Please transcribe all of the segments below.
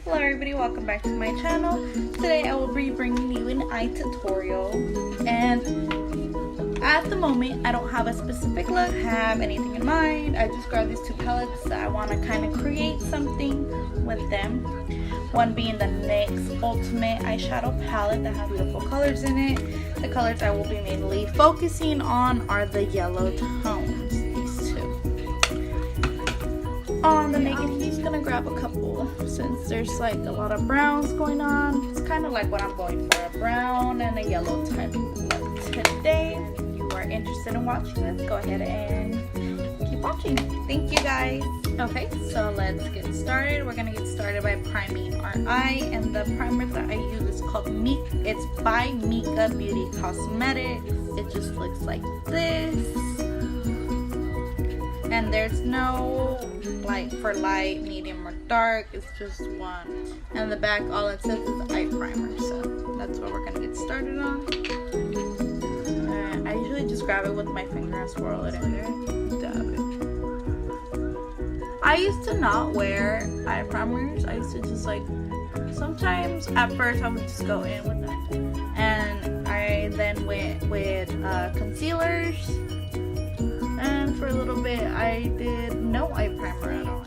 Hello everybody, welcome back to my channel. Today I will be bringing you an eye tutorial, and at the moment I don't have a specific look, have anything in mind. I just grabbed these two palettes that I want to kind of create something with them. One being the NYX Ultimate Eyeshadow Palette that has beautiful colors in it. The colors I will be mainly focusing on are the yellow tones, these two. On the Naked Heat's gonna grab a couple since there's like a lot of browns going on. It's kind of like what I'm going for, a brown and a yellow type look today. If you are interested in watching this, go ahead and keep watching. Thank you guys. Okay, so let's get started. We're gonna get started by priming our eye, and the primer that I use is called it's by Mika Beauty Cosmetics. It just looks like this, and there's no like for light, medium, or dark. It's just one. And the back, all it says is eye primer, so that's what we're gonna get started on. I usually just grab it with my finger and swirl it in there. Dab it. I used to not wear eye primers. I used to just like, sometimes at first I would just go in with them, and I then went with concealers, and for a little bit I did no eye primer at all.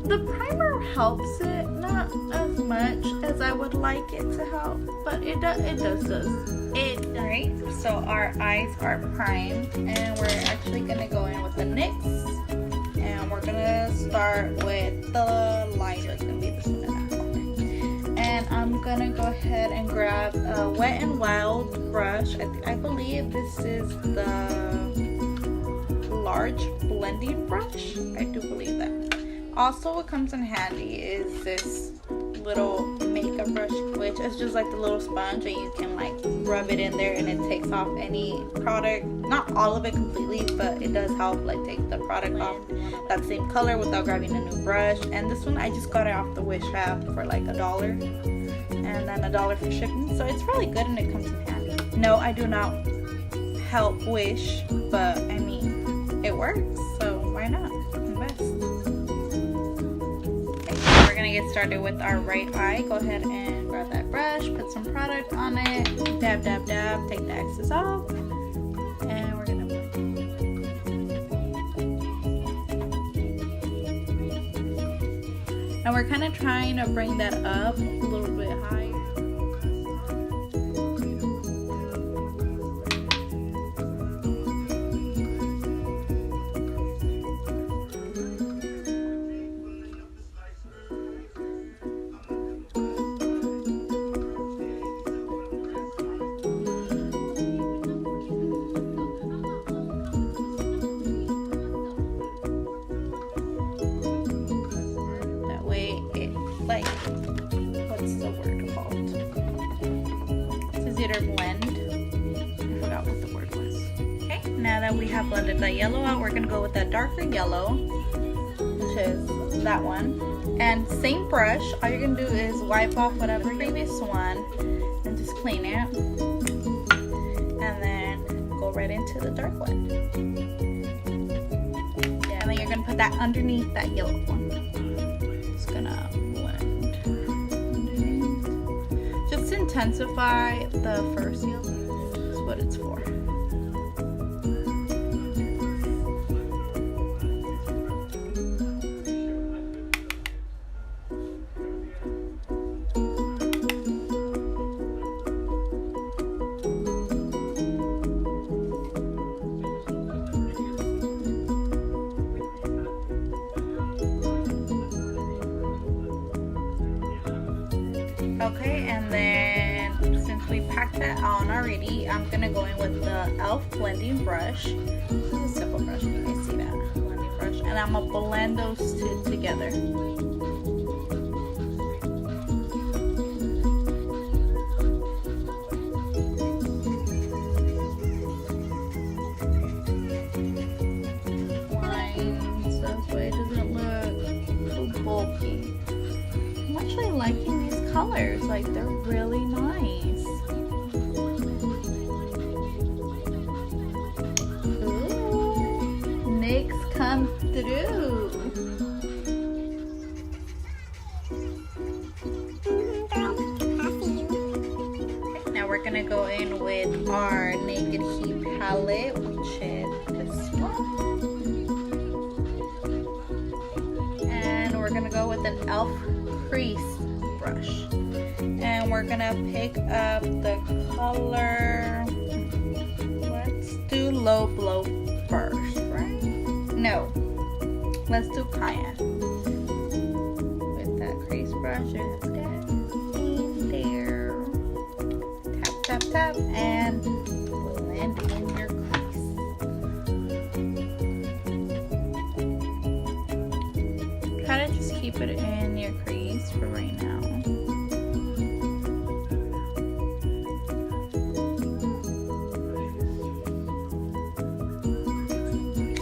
The primer helps it, not as much as I would like it to help, but it does it. Alright, so our eyes are primed, and we're actually gonna go in with the NYX, and we're gonna start with the light. It's gonna be this one in that corner. And I'm gonna go ahead and grab a Wet n Wild brush. I believe this is the large blending brush. I do believe that. Also, what comes in handy is this little makeup brush, which is just like the little sponge, and you can like rub it in there and it takes off any product, not all of it completely, but it does help like take the product off that same color without grabbing a new brush. And this one I just got it off the Wish app for like $1, and then $1 for shipping, so it's really good and it comes in handy. No, I do not help Wish, but I mean it works, so why not? Get started with our right eye. Go ahead and grab that brush, put some product on it, dab dab dab, take the excess off, and we're gonna blend. And we're kind of trying to bring that up a little bit higher. Like, what's the word called? It's easier to blend. I forgot what the word was. Okay, now that we have blended the yellow out, we're gonna go with that darker yellow, which is that one. And same brush, all you're gonna do is wipe off whatever previous one and just clean it. And then go right into the dark one. Yeah, and then you're gonna put that underneath that yellow one. Just gonna intensify the first yellow. That's what it's for. Okay, and then since we packed that on already, I'm gonna go in with the e.l.f. blending brush. This is a simple brush, you guys see that blending brush, and I'm gonna blend those two together. Lines, that way it doesn't look too bulky. I'm actually liking these colors, like they're really nice. Ooh, NYX come through. we're gonna go in with our Naked Heat palette, which is this one. And we're gonna go with an e.l.f. crease brush. And we're gonna pick up the color, let's do Low Blow first, right? No, let's do Cayenne. With that crease brush, just get in there. Tap, tap, tap, and blend in your crease. Try to just keep it in your crease for right now.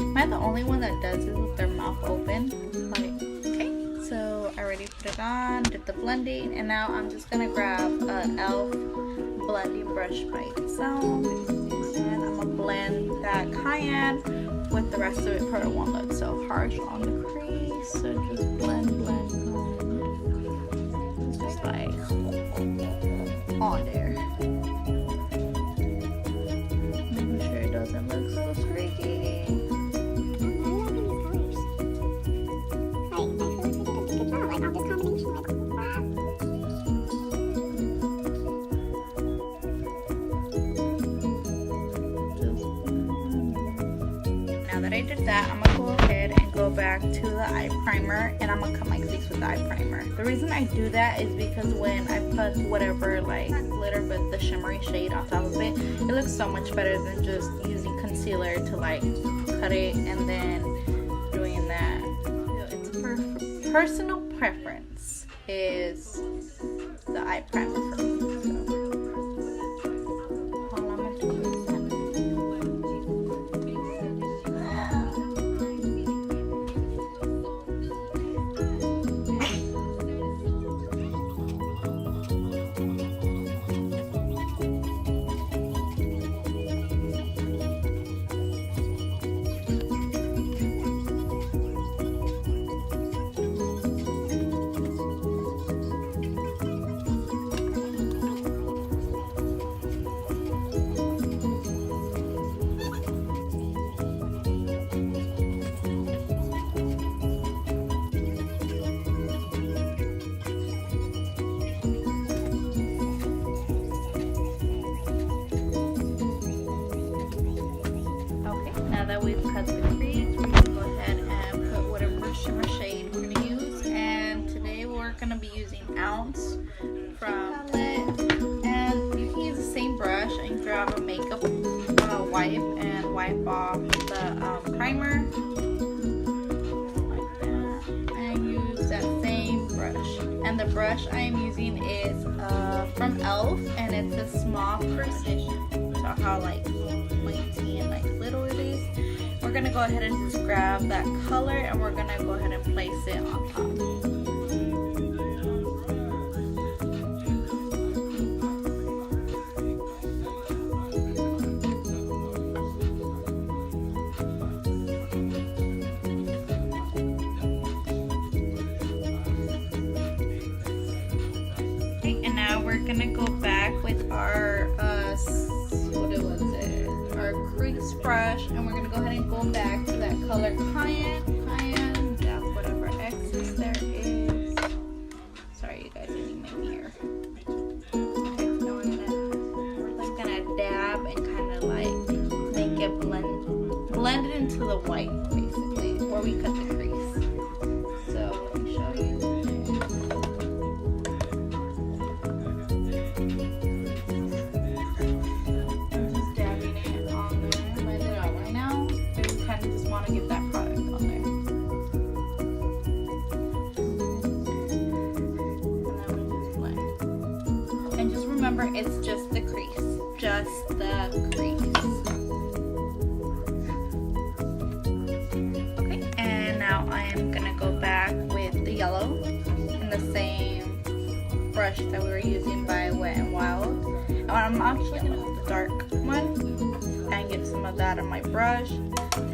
Am I the only one that does it with their mouth open? Like, okay, so I already put it on, did the blending, and now I'm just gonna grab a e.l.f. blending brush by itself, and I'm gonna blend that Cayenne with the rest of it, for it won't look so harsh on the crease. So just blend, blend, blend. It's just like on there. Making sure it doesn't look so streaky. Now that I did that, I'm gonna go ahead and go back to the eye primer, and I'm gonna cut my crease with the eye primer. The reason I do that is because when I put whatever, like glitter but the shimmery shade on top of it, it looks so much better than just using concealer to like cut it and then doing that. It's personal preference is the eye primer for me. That we've cut the crease, we can go ahead and put whatever shimmer shade we're going to use. And today we're going to be using Ounce from palette. And you can use the same brush and grab a makeup wipe and wipe off the primer like that, and use that same brush. And the brush I am using is from e.l.f. and it's a small precision. So how like pointy and like little it is. We're gonna go ahead and just grab that color and we're gonna go ahead and place it on top. Okay, and now we're gonna go back with our our crease brush, and we're gonna go ahead and go back to that color Cayenne, dab whatever excess there is. Sorry you guys didn't make me here. Okay, so we're just gonna dab and kind of like make it blend it into the white basically, where we cut the crease. So let me show you. Get that product on there. And just remember, it's just the crease. Just the crease. Okay, and now I am gonna go back with the yellow and the same brush that we were using by Wet n Wild. And I'm actually gonna use the dark one and get some of that on my brush.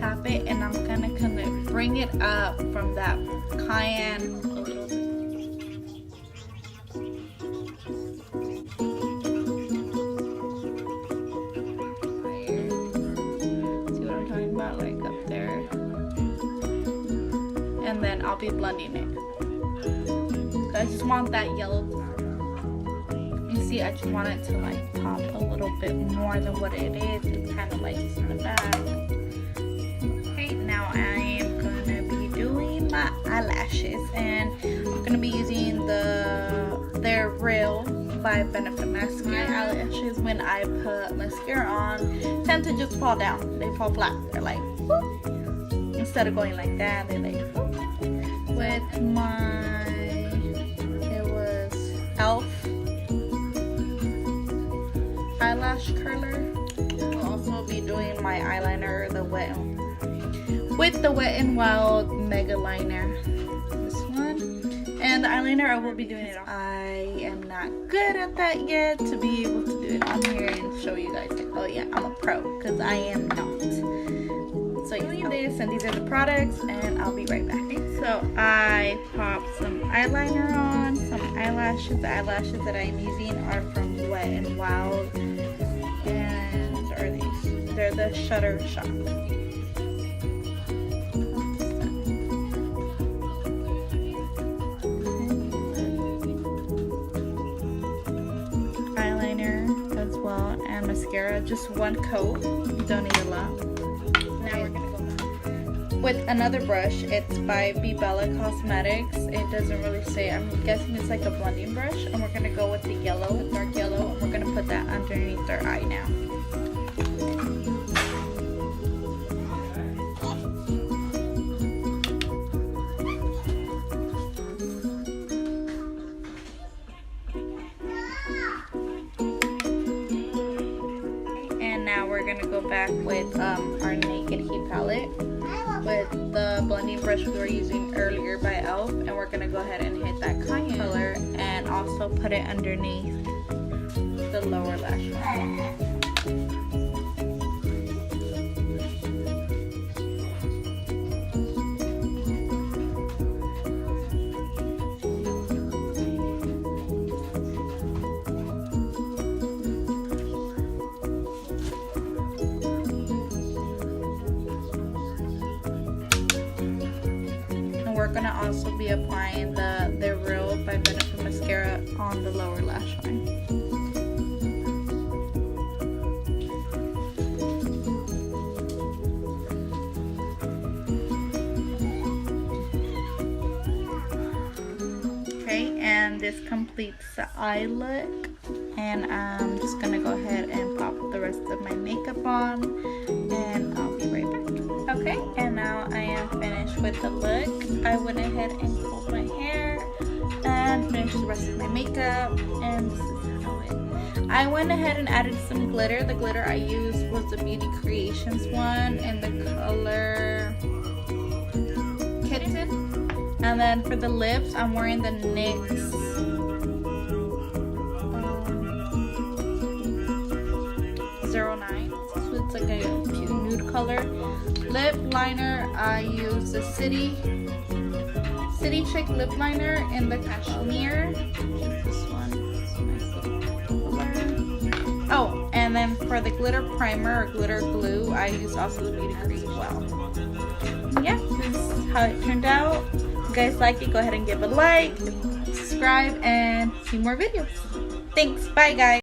Tap it, and I'm gonna kind of bring it up from that Cayenne a little bit. I'll be blending it. So I just want that yellow. You see, I just want it to like pop a little bit more than what it is. It's kind of like just in the back. Okay, now I am gonna be doing my eyelashes, and I'm gonna be using their Real by Benefit Mascara. My eyelashes, when I put mascara on, tend to just fall down. They fall flat. They're like, whoop. Instead of going like that, they like, whoop. With my, it was e.l.f. eyelash curler. I'll also be doing my eyeliner, with the Wet n Wild Mega Liner. This one. And the eyeliner, I will be doing it on. I am not good at that yet to be able to do it on here and show you guys. Oh yeah, I'm a pro, because I am not. So you need this, and these are the products, and I'll be right back. So I popped some eyeliner on, some eyelashes. The eyelashes that I'm using are from Wet n Wild, and are these? They're the Shutter Shop. And mascara, just one coat. You don't need a lot. Now we're gonna go with another brush. It's by Bella Cosmetics. It doesn't really say. I'm guessing it's like a blending brush. And we're gonna go with the yellow, dark yellow, and we're gonna put that underneath our eye now. Now we're gonna go back with our Naked Heat palette with the blending brush we were using earlier by e.l.f. and we're gonna go ahead and hit that cayenne color and also put it underneath the lower lash line. We're gonna also be applying the Real by Benefit Mascara on the lower lash line. Okay, and this completes the eye look. And I'm just gonna go ahead and pop the rest of my makeup on, and I'll be right back. Okay, and now I am finished with the look. I went ahead and pulled my hair and finished the rest of my makeup, and this is how it. I went ahead and added some glitter. The glitter I used was the Beauty Creations one in the color Kitten. And then for the lips, I'm wearing the NYX So it's like a cute nude color. Lip liner, I use the City Chic lip liner in the Cashmere. This one, it's a nice little color. Oh, and then for the glitter primer or glitter glue, I use also the Beauty Creations as well. Yeah, this is how it turned out. If you guys like it, go ahead and give a like, subscribe, and see more videos. Thanks, bye guys.